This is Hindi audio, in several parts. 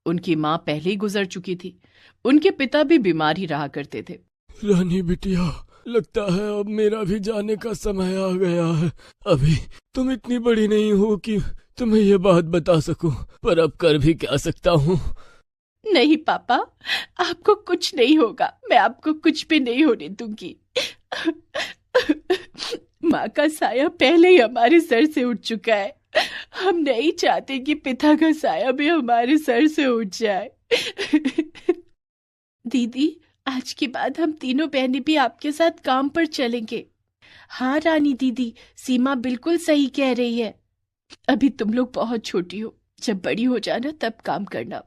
उनकी माँ पहले ही गुजर चुकी थी। उनके पिता भी बीमार ही रहा करते थे। रानी बिटिया, लगता है अब मेरा भी जाने का समय आ गया है। अभी तुम इतनी बड़ी नहीं हो कि तुम्हें ये बात बता सकूं, पर अब कर भी क्या सकता हूँ। नहीं पापा, आपको कुछ नहीं होगा। मैं आपको कुछ भी नहीं होने दूंगी। माँ का साया पहले ही हमारे सर से उठ चुका है। हम नहीं चाहते कि पिता का साया भी हमारे सर से उठ जाए। दीदी, आज के बाद हम तीनों बहनें भी आपके साथ काम पर चलेंगे। हाँ रानी दीदी, सीमा बिल्कुल सही कह रही है। अभी तुम लोग बहुत छोटी हो, जब बड़ी हो जाना तब काम करना।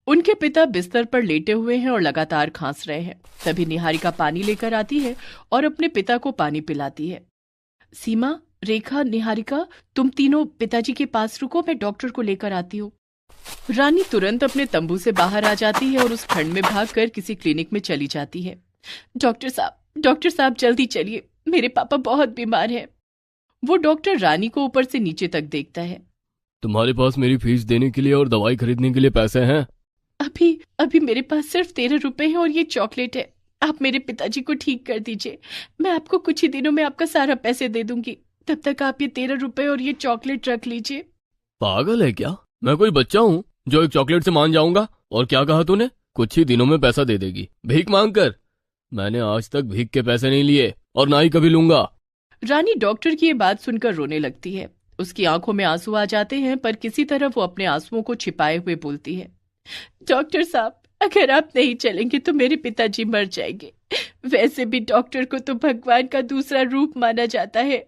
उनके पिता बिस्तर पर लेटे हुए हैं और लगातार खांस रहे हैं। तभी निहारिका पानी लेकर आती है और अपने पिता को पानी पिलाती है। सीमा, रेखा, निहारिका, तुम तीनों पिताजी के पास रुको, मैं डॉक्टर को लेकर आती हूँ। रानी तुरंत अपने तंबू से बाहर आ जाती है और उस ठंड में भागकर किसी क्लिनिक में चली जाती है। डॉक्टर साहब जल्दी चलिए, मेरे पापा बहुत बीमार हैं। वो डॉक्टर रानी को ऊपर से नीचे तक देखता है। तुम्हारे पास मेरी फीस देने के लिए और दवाई खरीदने के लिए पैसे हैं? अभी मेरे पास सिर्फ 13 रुपए हैं और ये चॉकलेट है। आप मेरे पिताजी को ठीक कर दीजिए। मैं आपको कुछ ही दिनों में आपका सारा पैसे दे दूंगी। तब तक आप ये 13 रुपए और ये चॉकलेट रख लीजिए। पागल है क्या? मैं कोई बच्चा हूँ जो एक चॉकलेट से मान जाऊंगा? और क्या कहा तूने? कुछ ही दिनों में पैसा दे देगी? भीख मांग कर? मैंने आज तक भीख के पैसे नहीं लिए और ना ही कभी लूंगा। रानी डॉक्टर की ये बात सुनकर रोने लगती है। उसकी आंखों में आंसू आ जाते हैं, पर किसी तरह वो अपने आंसुओं को छिपाए हुए बोलती है, डॉक्टर साहब, अगर आप नहीं चलेंगे तो मेरे पिताजी मर जाएंगे। वैसे भी डॉक्टर को तो भगवान का दूसरा रूप माना जाता है।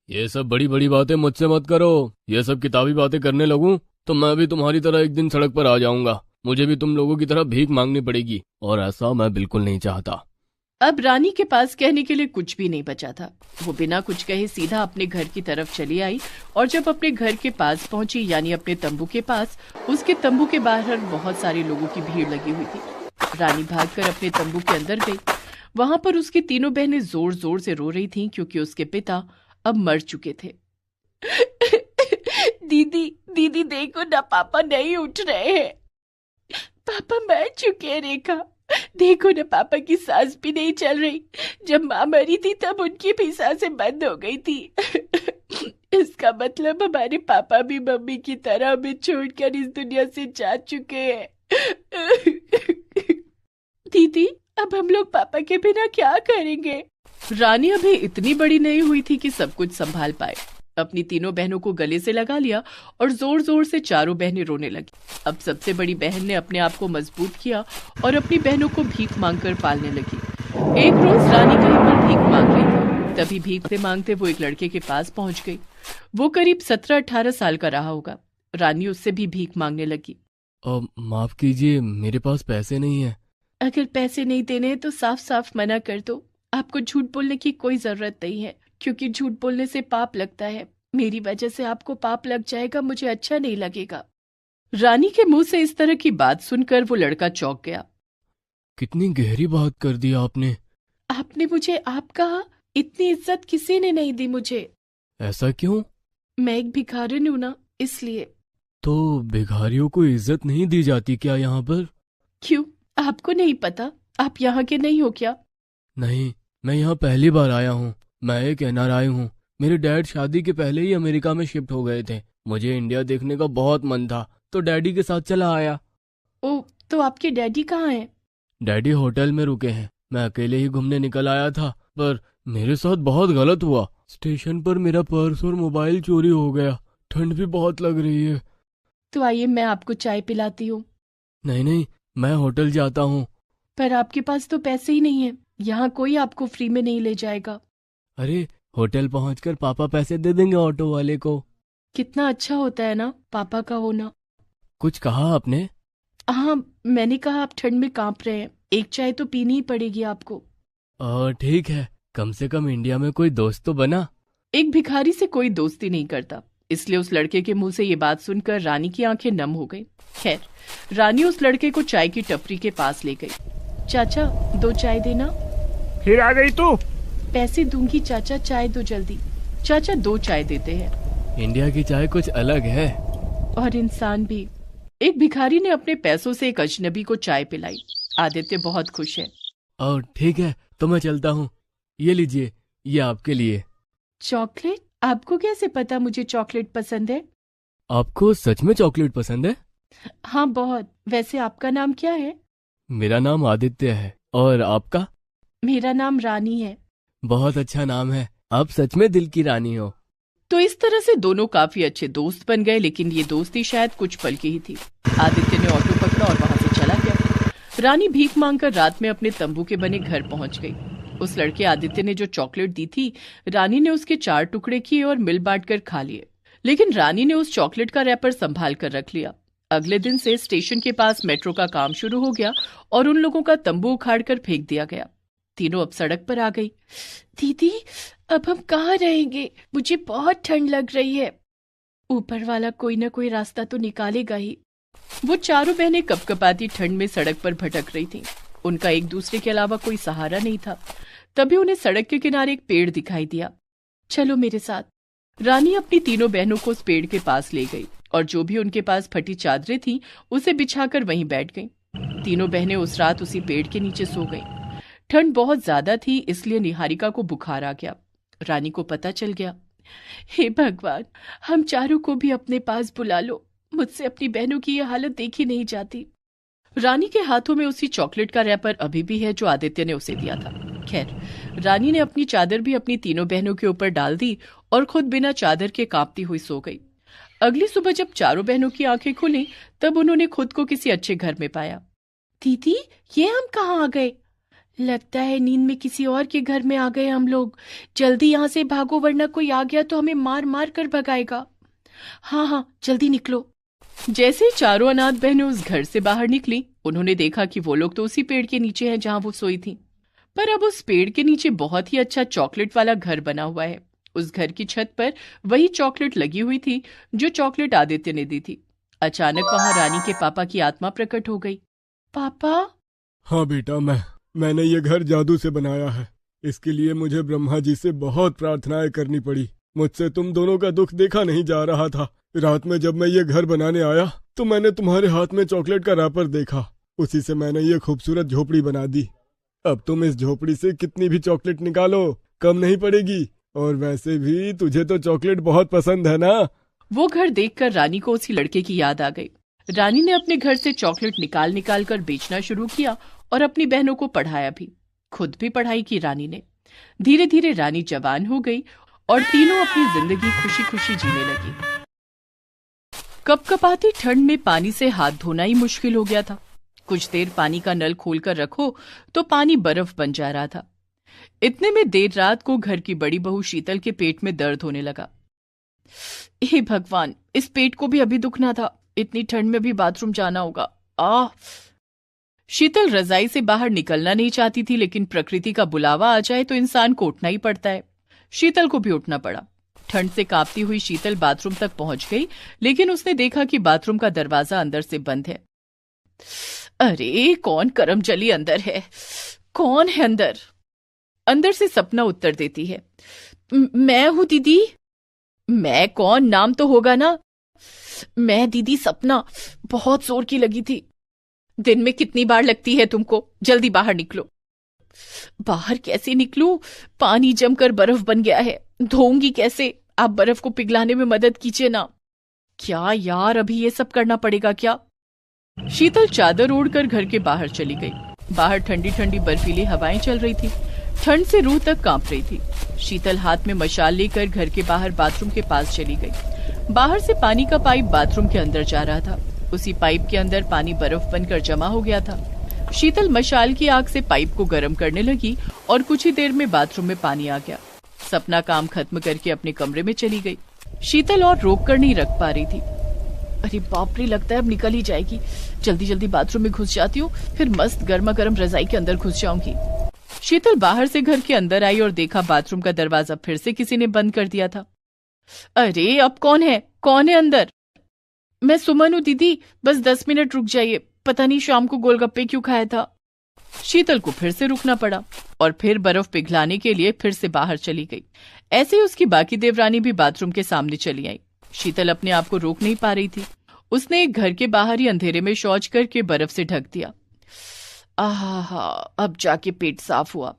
ये सब बड़ी बड़ी बातें मुझसे मत करो। ये सब किताबी बातें करने लगूं तो मैं भी तुम्हारी तरह एक दिन सड़क पर आ जाऊंगा। मुझे भी तुम लोगों की तरह भीख मांगनी पड़ेगी, और ऐसा मैं बिल्कुल नहीं चाहता। अब रानी के पास कहने के लिए कुछ भी नहीं बचा था। वो बिना कुछ कहे सीधा अपने घर की तरफ चली आई और जब अपने घर के पास पहुंची, यानी अपने तंबू के पास, उसके तंबू के बाहर बहुत सारे लोगों की भीड़ लगी हुई थी। रानी भागकर अपने तंबू के अंदर गई। वहां पर उसकी तीनों बहनें जोर जोर से रो रही थीं, क्योंकि उसके पिता अब मर चुके थे। दीदी दीदी देखो ना, पापा नहीं उठ रहे हैं। पापा मर चुके हैं रेखा। देखो ना, पापा की सांस भी नहीं चल रही। जब माँ मरी थी तब उनकी भी सांसें बंद हो गई थी। इसका मतलब हमारे पापा भी मम्मी की तरह हमें छोड़कर इस दुनिया से जा चुके हैं। दीदी, अब हम लोग पापा के बिना क्या करेंगे? रानी अभी इतनी बड़ी नहीं हुई थी कि सब कुछ संभाल पाए। अपनी तीनों बहनों को गले से लगा लिया और जोर जोर से चारों बहनें रोने लगी। अब सबसे बड़ी बहन ने अपने आप को मजबूत किया और अपनी बहनों को भीख मांगकर पालने लगी। एक रोज रानी कहीं पर भीख मांग रही थी। तभी भीख से मांगते वो एक लड़के के पास पहुंच गई। वो करीब 17-18 साल का रहा होगा। रानी उससे भी भीख मांगने लगी। माफ कीजिए, मेरे पास पैसे नहीं है। अगर पैसे नहीं देने तो साफ साफ मना कर दो। आपको झूठ बोलने की कोई जरूरत नहीं है, क्योंकि झूठ बोलने से पाप लगता है। मेरी वजह से आपको पाप लग जाएगा, मुझे अच्छा नहीं लगेगा। रानी के मुंह से इस तरह की बात सुनकर वो लड़का चौंक गया। कितनी गहरी बात कर दी आपने। आपने मुझे आप कहा? इतनी इज्जत किसी ने नहीं दी मुझे। ऐसा क्यों? मैं एक भिखारिन हूं ना, इसलिए। तो भिखारियों को इज्जत नहीं दी जाती क्या यहाँ पर? क्यों, आपको नहीं पता? आप यहाँ के नहीं हो क्या? नहीं, मैं यहाँ पहली बार आया हूँ। मैं एक NRI हूँ। मेरे डैड शादी के पहले ही अमेरिका में शिफ्ट हो गए थे। मुझे इंडिया देखने का बहुत मन था, तो डैडी के साथ चला आया। ओह, तो आपके डैडी कहाँ हैं? डैडी होटल में रुके हैं। मैं अकेले ही घूमने निकल आया था, पर मेरे साथ बहुत गलत हुआ। स्टेशन पर मेरा पर्स और मोबाइल चोरी हो गया। ठंड भी बहुत लग रही है। तो आइए, मैं आपको चाय पिलाती हूँ। नहीं, मैं होटल जाता हूँ। पर आपके पास तो पैसे ही नहीं है। यहाँ कोई आपको फ्री में नहीं ले जाएगा। अरे, होटल पहुंचकर पापा पैसे दे देंगे ऑटो वाले को। कितना अच्छा होता है ना पापा का होना। कुछ कहा आपने? हाँ, मैंने कहा आप ठंड में कांप रहे हैं, एक चाय तो पीनी ही पड़ेगी आपको। ठीक है, कम से कम इंडिया में कोई दोस्त तो बना। एक भिखारी से कोई दोस्ती नहीं करता, इसलिए उस लड़के के मुंह से ये बात सुनकर रानी की आंखें नम हो गई। खैर, रानी उस लड़के को चाय की टपरी के पास ले गई। चाचा, 2 चाय देना। फिर आ गई तू? पैसे दूंगी चाचा, चाय दो जल्दी। चाचा 2 चाय देते हैं। इंडिया की चाय कुछ अलग है। और इंसान भी। एक भिखारी ने अपने पैसों से एक अजनबी को चाय पिलाई। आदित्य बहुत खुश है। और ठीक है, तो मैं चलता हूँ। ये लीजिए, ये आपके लिए। चॉकलेट? आपको कैसे पता मुझे चॉकलेट पसंद है? आपको सच में चॉकलेट पसंद है? हाँ बहुत। वैसे आपका नाम क्या है? मेरा नाम आदित्य है। और आपका? मेरा नाम रानी है। बहुत अच्छा नाम है। आप सच में दिल की रानी हो। तो इस तरह से दोनों काफी अच्छे दोस्त बन गए, लेकिन ये दोस्ती शायद कुछ पल की ही थी। आदित्य ने ऑटो पकड़ा और वहां से चला गया। रानी भीख मांगकर रात में अपने तंबू के बने घर पहुंच गई। उस लड़के आदित्य ने जो चॉकलेट दी थी, रानी ने उसके 4 टुकड़े किए और मिल बांट कर खा लिए। लेकिन रानी ने उस चॉकलेट का रैपर संभाल कर रख लिया। अगले दिन से स्टेशन के पास मेट्रो का काम शुरू हो गया और उन लोगों का तंबू उखाड़ कर फेंक दिया गया। तीनों अब सड़क पर आ गई। दीदी, अब हम कहाँ रहेंगे? मुझे बहुत ठंड लग रही है। ऊपर वाला कोई ना कोई रास्ता तो निकालेगा ही। वो चारों बहनें कपकपाती ठंड में सड़क पर भटक रही थीं। उनका एक दूसरे के अलावा कोई सहारा नहीं था। तभी उन्हें सड़क के किनारे एक पेड़ दिखाई दिया। चलो मेरे साथ। रानी अपनी तीनों बहनों को उस पेड़ के पास ले गई और जो भी उनके पास फटी चादरें थीं, उसे बिछाकर वहीं बैठ गईं। तीनों बहनें उस रात उसी पेड़ के नीचे सो गईं। ठंड बहुत ज्यादा थी, इसलिए निहारिका को बुखार आ गया। रानी को पता चल गया। हे भगवान, हम चारों को भी अपने पास बुला लो। मुझसे अपनी बहनों की यह हालत देखी नहीं जाती। रानी के हाथों में उसी चॉकलेट का रैपर अभी भी है जो आदित्य ने उसे दिया था। खैर, रानी ने अपनी चादर भी अपनी तीनों बहनों के ऊपर डाल दी और खुद बिना चादर के कांपती हुई सो गई। अगली सुबह जब चारों बहनों की आंखें खुली, तब उन्होंने खुद को किसी अच्छे घर में पाया। दीदी, ये हम कहाँ आ गए? लगता है नींद में किसी और के घर में आ गए हम लोग। जल्दी यहाँ से भागो, वरना कोई आ गया तो हमें मार मार कर भगाएगा। हाँ हाँ, जल्दी निकलो। जैसे ही चारों अनाथ बहनें उस घर से बाहर निकली, उन्होंने देखा कि वो लोग तो उसी पेड़ के नीचे हैं जहां वो सोई थी। पर अब उस पेड़ के नीचे बहुत ही अच्छा चॉकलेट वाला घर बना हुआ है। उस घर की छत पर वही चॉकलेट लगी हुई थी जो चॉकलेट आदित्य ने दी थी। अचानक वहां रानी के पापा की आत्मा प्रकट हो गई। पापा? हाँ बेटा, मैंने ये घर जादू से बनाया है। इसके लिए मुझे ब्रह्मा जी से बहुत प्रार्थनाएं करनी पड़ी। मुझसे तुम दोनों का दुख देखा नहीं जा रहा था। रात में जब मैं ये घर बनाने आया तो मैंने तुम्हारे हाथ में चॉकलेट का रैपर देखा। उसी से मैंने ये खूबसूरत झोपड़ी बना दी। अब तुम इस झोपड़ी से कितनी भी चॉकलेट निकालो, कम नहीं पड़ेगी। और वैसे भी तुझे तो चॉकलेट बहुत पसंद है ना। वो घर देखकर रानी को उसी लड़के की याद आ गई। रानी ने अपने घर से चॉकलेट निकाल निकाल कर बेचना शुरू किया और अपनी बहनों को पढ़ाया भी। खुद भी पढ़ाई की रानी ने। धीरे धीरे रानी जवान हो गई और तीनों अपनी जिंदगी खुशी खुशी जीने लगी। कपकपाती ठंड में पानी से हाथ धोना ही मुश्किल हो गया था। कुछ देर पानी का नल खोलकर रखो तो पानी बर्फ बन जा रहा था। इतने में देर रात को घर की बड़ी बहू शीतल के पेट में दर्द होने लगा। हे भगवान, इस पेट को भी अभी दुखना था। इतनी ठंड में भी बाथरूम जाना होगा। शीतल रजाई से बाहर निकलना नहीं चाहती थी, लेकिन प्रकृति का बुलावा आ जाए तो इंसान को उठना ही पड़ता है। शीतल को भी उठना पड़ा। ठंड से कांपती हुई शीतल बाथरूम तक पहुंच गई, लेकिन उसने देखा कि बाथरूम का दरवाजा अंदर से बंद है। अरे, कौन करमजली अंदर है? कौन है अंदर? अंदर से सपना उत्तर देती है। मैं हूं दीदी। मैं कौन? नाम तो होगा ना। मैं दीदी सपना। बहुत जोर की लगी थी। दिन में कितनी बार लगती है तुमको? जल्दी बाहर निकलो। बाहर कैसे निकलूं? पानी जमकर बर्फ बन गया है। धोऊंगी कैसे? आप बर्फ को पिघलाने में मदद कीजिए ना। क्या यार, अभी ये सब करना पड़ेगा क्या? शीतल चादर ओढ़कर घर के बाहर चली गई। बाहर ठंडी ठंडी बर्फीली हवाएं चल रही थी। ठंड से रूह तक कांप रही थी। शीतल हाथ में मशाल लेकर घर के बाहर बाथरूम के पास चली गई। बाहर से पानी का पाइप बाथरूम के अंदर जा रहा था। उसी पाइप के अंदर पानी बर्फ बनकर जमा हो गया था। शीतल मशाल की आग से पाइप को गर्म करने लगी और कुछ ही देर में बाथरूम में पानी आ गया। सपना काम खत्म करके अपने कमरे में चली गई। शीतल और रोक कर नहीं रख पा रही थी। अरे बाप रे, लगता है अब निकल ही जाएगी। जल्दी जल्दी बाथरूम में घुस जाती हूँ, फिर मस्त गर्मा गर्म रजाई के अंदर घुस जाऊंगी। शीतल बाहर से घर के अंदर आई और देखा बाथरूम का दरवाजा फिर से किसी ने बंद कर दिया था। अरे, अब कौन है? कौन है अंदर? मैं सुमन हूँ दीदी, बस 10 मिनट रुक जाइए। पता नहीं शाम को गोलगप्पे क्यों खाया था। शीतल को फिर से रुकना पड़ा और फिर बर्फ पिघलाने के लिए फिर से बाहर चली गई। ऐसे ही उसकी बाकी देवरानी भी बाथरूम के सामने चली आई। शीतल अपने आप को रोक नहीं पा रही थी। उसने एक घर के बाहर ही अंधेरे में शौच करके बर्फ से ढक दिया। आहा, अब जाके पेट साफ हुआ।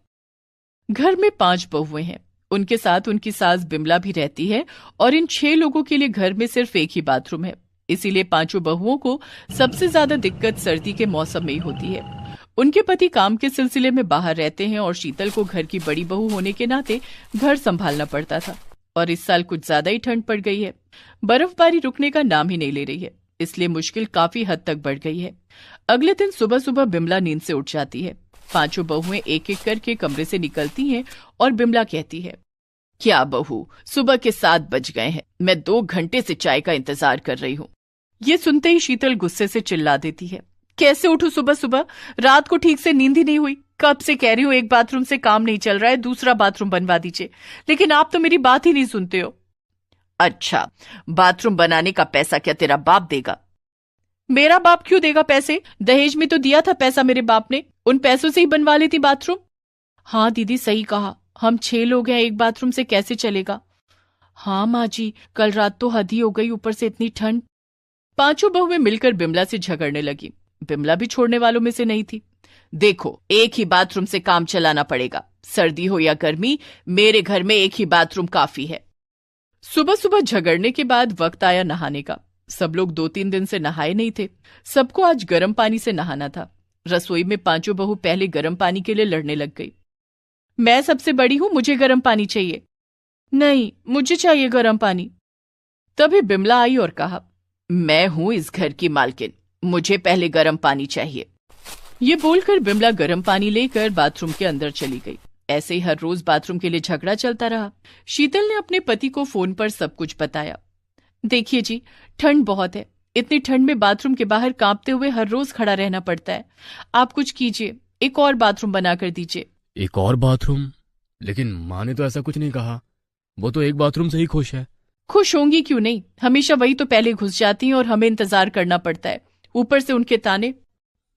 घर में 5 बहुएं हैं, उनके साथ उनकी सास बिमला भी रहती है और इन 6 लोगों के लिए घर में सिर्फ एक ही बाथरूम है। इसीलिए 5 बहुओं को सबसे ज्यादा दिक्कत सर्दी के मौसम में ही होती है। उनके पति काम के सिलसिले में बाहर रहते हैं और शीतल को घर की बड़ी बहू होने के नाते घर संभालना पड़ता था। और इस साल कुछ ज्यादा ही ठंड पड़ गई है, बर्फबारी रुकने का नाम ही नहीं ले रही है, इसलिए मुश्किल काफी हद तक बढ़ गई है। अगले दिन सुबह सुबह बिमला नींद से उठ जाती है। 5 बहुएं एक एक करके कमरे से निकलती हैं और बिमला कहती है, क्या बहू, सुबह के 7 बज गए हैं, मैं 2 घंटे से चाय का इंतजार कर रही हूँ। ये सुनते ही शीतल गुस्से से चिल्ला देती है, कैसे उठूं सुबह सुबह, रात को ठीक से नींद ही नहीं हुई, कब से कह रही हूँ एक बाथरूम से काम नहीं चल रहा है, दूसरा बाथरूम बनवा दीजिए, लेकिन आप तो मेरी बात ही नहीं सुनते हो। अच्छा, बाथरूम बनाने का पैसा क्या तेरा बाप देगा? मेरा बाप क्यों देगा पैसे? दहेज में तो दिया था पैसा मेरे बाप ने, उन पैसों से ही बनवा लेती बाथरूम। हाँ दीदी सही कहा, हम 6 लोग हैं, एक बाथरूम से कैसे चलेगा? हाँ माँ जी, कल रात तो हद ही हो गई, ऊपर से इतनी ठंड। 5 बहुएं मिलकर बिमला से झगड़ने लगी। बिमला भी छोड़ने वालों में से नहीं थी। देखो, एक ही बाथरूम से काम चलाना पड़ेगा, सर्दी हो या गर्मी, मेरे घर में एक ही बाथरूम काफी है। सुबह सुबह झगड़ने के बाद वक्त आया नहाने का। सब लोग 2-3 दिन से नहाए नहीं थे। सबको आज गर्म पानी से नहाना था। रसोई में 5 बहू पहले गर्म पानी के लिए लड़ने लग गई। मैं सबसे बड़ी हूं, मुझे गर्म पानी चाहिए। नहीं, मुझे चाहिए गर्म पानी। तभी बिमला आई और कहा, मैं हूं इस घर की मालकिन, मुझे पहले गर्म पानी चाहिए। ये बोलकर बिमला गर्म पानी लेकर बाथरूम के अंदर चली गई। ऐसे ही हर रोज बाथरूम के लिए झगड़ा चलता रहा। शीतल ने अपने पति को फोन पर सब कुछ बताया। देखिए जी, ठंड बहुत है, इतनी ठंड में बाथरूम के बाहर कांपते हुए हर रोज खड़ा रहना पड़ता है। आप कुछ कीजिए, एक और बाथरूम बना कर दीजिए। एक और बाथरूम? लेकिन माँ ने तो ऐसा कुछ नहीं कहा, वो तो एक बाथरूम से ही खुश है। खुश होंगी क्यों नहीं, हमेशा वही तो पहले घुस जाती हैं और हमें इंतजार करना पड़ता है, ऊपर से उनके ताने।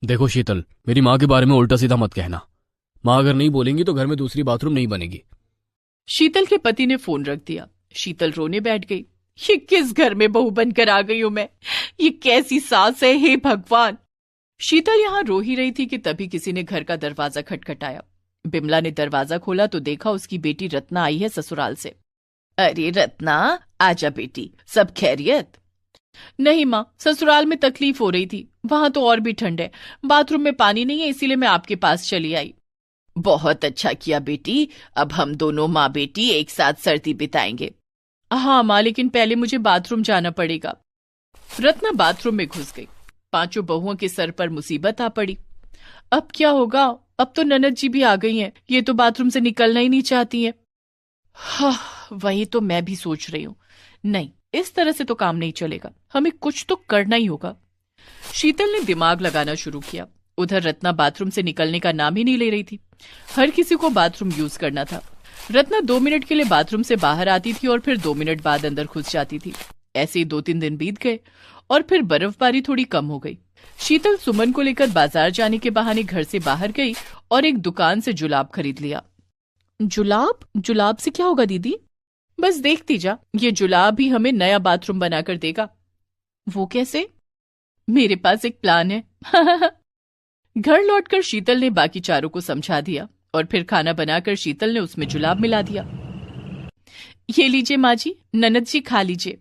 देखो शीतल, मेरी माँ के बारे में उल्टा सीधा मत कहना। माँ अगर नहीं बोलेंगी तो घर में दूसरी बाथरूम नहीं बनेगी। शीतल के पति ने फोन रख दिया। शीतल रोने बैठ गई। ये किस घर में बहू बनकर आ गई हूं मैं, ये कैसी सास है, हे भगवान। शीतल यहां रो ही रही थी कि तभी किसी ने घर का दरवाजा खटखटाया। बिमला ने दरवाजा खोला तो देखा उसकी बेटी रत्ना आई है ससुराल से। अरे रत्ना, आजा बेटी, सब खैरियत? नहीं माँ, ससुराल में तकलीफ हो रही थी, वहां तो और भी ठंड है, बाथरूम में पानी नहीं है, इसीलिए मैं आपके पास चली आई। बहुत अच्छा किया बेटी, अब हम दोनों माँ बेटी एक साथ सर्दी बिताएंगे। हाँ माँ, लेकिन पहले मुझे बाथरूम जाना पड़ेगा। रत्ना बाथरूम में घुस गई। 5 बहुओं के सर पर मुसीबत आ पड़ी। अब क्या होगा? अब तो ननद जी भी आ गई हैं, ये तो बाथरूम से निकलना ही नहीं चाहती हैं। हाँ, वही तो मैं भी सोच रही हूँ। नहीं, इस तरह से तो काम नहीं चलेगा, हमें कुछ तो करना ही होगा। शीतल ने दिमाग लगाना शुरू किया। उधर रत्ना बाथरूम से निकलने का नाम ही नहीं ले रही थी। हर किसी को बाथरूम यूज करना था। रत्ना 2 मिनट के लिए बाथरूम से बाहर आती थी और फिर 2 मिनट बाद अंदर घुस जाती थी। ऐसे ही 2-3 दिन बीत गए और फिर बर्फबारी थोड़ी कम हो गई। शीतल सुमन को लेकर बाजार जाने के बहाने घर से बाहर गई और एक दुकान से जुलाब खरीद लिया। जुलाब? जुलाब से क्या होगा दीदी? बस देखती जा, ये जुलाब ही हमें नया बाथरूम बनाकर देगा। वो कैसे? मेरे पास एक प्लान है। घर लौटकर शीतल ने बाकी चारों को समझा दिया और फिर खाना बनाकर शीतल ने उसमें जुलाब मिला दिया। ये लीजिए माँ जी, ननद जी खा लीजिए।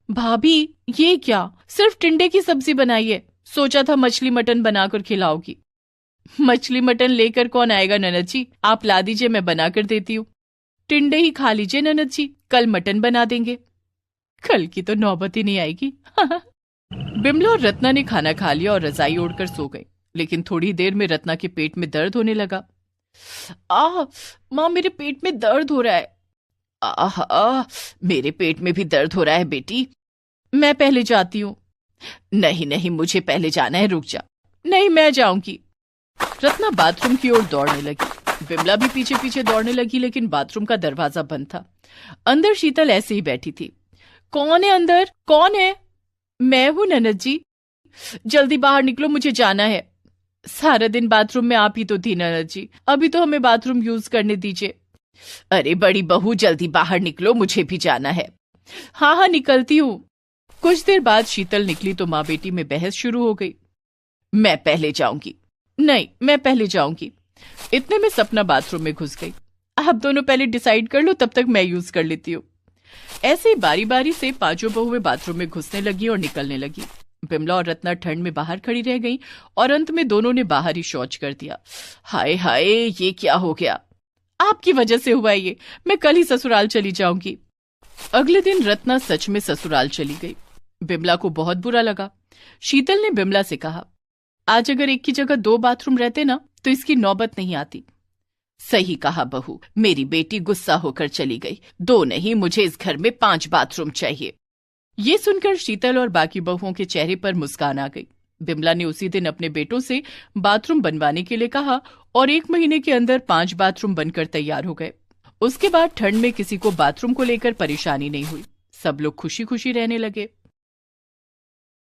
भाभी, ये क्या, सिर्फ टिंडे की सब्जी बनाई है, सोचा था मछली मटन बनाकर खिलाओगी। मछली मटन लेकर कौन आएगा ननद जी, आप ला दीजिए, मैं बनाकर देती हूँ। टिंडे ही खा लीजिए ननद जी, कल मटन बना देंगे। कल की तो नौबत ही नहीं आएगी। बिमला और रत्ना ने खाना खा लिया और रजाई ओढ़कर सो गई। लेकिन थोड़ी देर में रत्ना के पेट में दर्द होने लगा। माँ, मेरे पेट में दर्द हो रहा है। मेरे पेट में भी दर्द हो रहा है बेटी। मैं पहले जाती हूँ। नहीं नहीं, मुझे पहले जाना है, रुक जा। नहीं, मैं जाऊंगी। रत्ना बाथरूम की ओर दौड़ने लगी। बिमला भी पीछे पीछे दौड़ने लगी, लेकिन बाथरूम का दरवाजा बंद था। अंदर शीतल ऐसे ही बैठी थी। कौन है अंदर? कौन है? मैं हूं ननद जी। जल्दी बाहर निकलो, मुझे जाना है। सारा दिन बाथरूम में आप ही तो थी ननद जी, अभी तो हमें बाथरूम यूज करने दीजिए। अरे बड़ी बहू, जल्दी बाहर निकलो, मुझे भी जाना है। हाँ हाँ, निकलती हूँ। कुछ देर बाद शीतल निकली तो माँ बेटी में बहस शुरू हो गई। मैं पहले जाऊंगी, नहीं मैं पहले जाऊंगी। इतने में सपना बाथरूम में घुस गई। आप दोनों पहले डिसाइड कर लो, तब तक मैं यूज कर लेती हूँ। ऐसे ही बारी बारी से पांचों बहुएं बाथरूम में घुसने लगी और निकलने लगी। बिमला और रत्ना ठंड में बाहर खड़ी रह गई और अंत में दोनों ने बाहर ही शौच कर दिया। हाय हाय, ये क्या हो गया? आपकी वजह से हुआ ये, मैं कल ही ससुराल चली जाऊंगी। अगले दिन रत्ना सच में ससुराल चली गई। बिमला को बहुत बुरा लगा। शीतल ने बिमला से कहा, आज अगर एक की जगह 2 बाथरूम रहते ना तो इसकी नौबत नहीं आती। सही कहा बहू, मेरी बेटी गुस्सा होकर चली गई। 2 नहीं, मुझे इस घर में 5 बाथरूम चाहिए। ये सुनकर शीतल और बाकी बहुओं के चेहरे पर मुस्कान आ गई। बिमला ने उसी दिन अपने बेटों से बाथरूम बनवाने के लिए कहा और 1 महीने के अंदर 5 बाथरूम बनकर तैयार हो गए। उसके बाद ठंड में किसी को बाथरूम को लेकर परेशानी नहीं हुई। सब लोग खुशी खुशी रहने लगे।